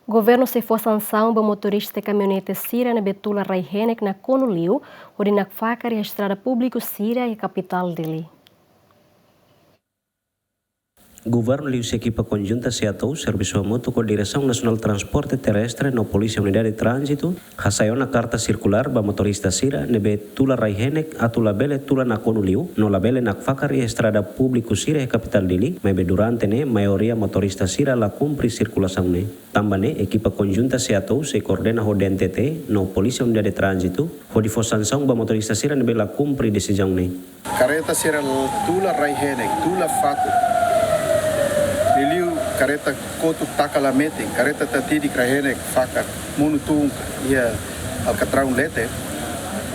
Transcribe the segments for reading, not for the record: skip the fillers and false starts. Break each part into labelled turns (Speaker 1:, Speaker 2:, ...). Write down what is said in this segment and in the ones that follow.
Speaker 1: Governo se for sanção para motorista de caminhonete Síria na Betula Raihenek na Conoliu, onde na faca a estrada pública Síria e a capital dele.
Speaker 2: Governo liu se equipa conjunta se atou serviço moto com Direção Nacional de Transporte Terrestre na Polícia Unidade de Trânsito, hasaiu na carta circular para motorista Síria nebe Tula Raihenek atu labele Tula na Conoliu, no labele na faca e estrada pública Síria e capital dele, mas durante ne maioria motorista Síria la cumpre circulação ne. Também equipa conjunta se atou se coordena o DNTT no Polícia Unidade de Trânsito, onde for sanção para motorista Síria nebe la cumpre decisão ne.
Speaker 3: Careta Síria Tula Raihenek, Tula Fato. Liliu careta kotu takalamete, careta tatidi Raihenek faca munutung ia alcatrão lete.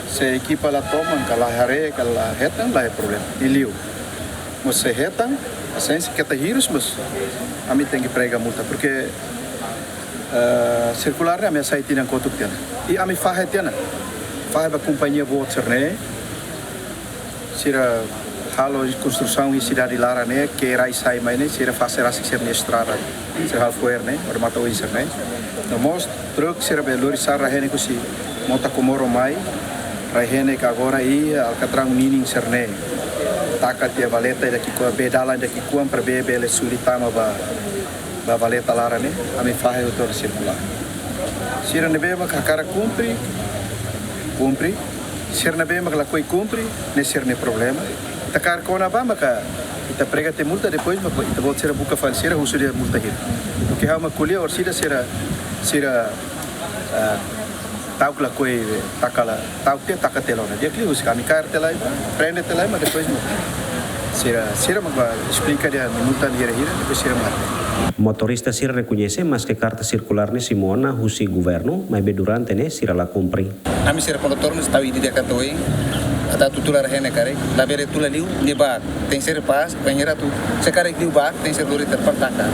Speaker 3: Se equipa la toma, kala hare, kala hetan lá é problema. Liliu. Mas se hetan, a sense que tá hirus, mas a mim tem que pregar multa porque circular a minha saída não kotu tena. E a mim faha tena. Faha ba companhia boa cerne. Sira halo construção e cidade lara né que era sai mais né será fazer assim ser na estrada será foi né or mata o isso né no most truck será belori sarra rene cosi monta comoro mai rene que agora aí alcatrão mining ser né taca te valeta daqui com a pedala daqui com para bebe ele sulitama ba valeta lara né a me faz o todo circular será ne beba cara cumpre ser na beba que coi cumpre ne ser ne problema. Takar kau na ba maka kita prega te multa depois mas kita volta ser buka falseira uso de multa hir. Porque há uma colher or sira tau que la coi takala tau te takatelo na dia que usa kami car telai prende telai mas depois sira mas explica dia multa hira depois sira mata.
Speaker 2: Motorista Síria reconhece mas que carta circular ne Simona husi governo mas durante ne sira la cumpre.
Speaker 4: Kami sira condutor nos tahu ini dia katoi ada tutular hene kare la bere tula liu ni bak tem ser pas penhera tu sekare liu bak tem ser lori terpertaka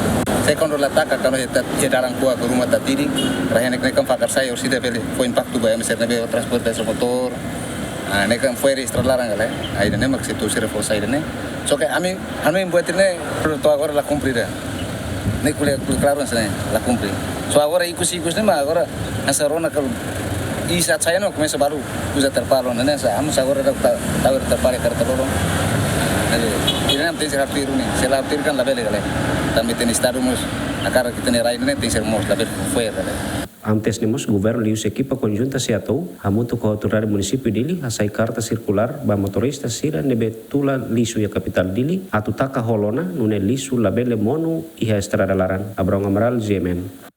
Speaker 4: sekondo la taka kalau ya dalang kuah ke rumah tatiri rahene kan fakar saya usida bele foi impacto ba ser nebe transporte motor ne kan foi registrar larang kale ai ne mak situ sira fo sai ne so que a mí buat ne produto agora la cumprir ne kule claro ne la cumprir so agora ikus ne ma agora nasarona kalau i saat saya no começa baru usa terpalo né sa amos agora tahu terpalo karta loro ini nanti saya rapir nih saya rapir kan label kali também tem estado mus a cara que tem raio né tem ser mos label foi
Speaker 2: Antes nemos governo liu se equipa conjunta se atou hamutu ko autoridade município dili hasai carta circular ba motorista Síria nebe Tula lisu ya capital dili atu taka holona nune lisu labele monu iha estrada laran Abraham Amaral GMN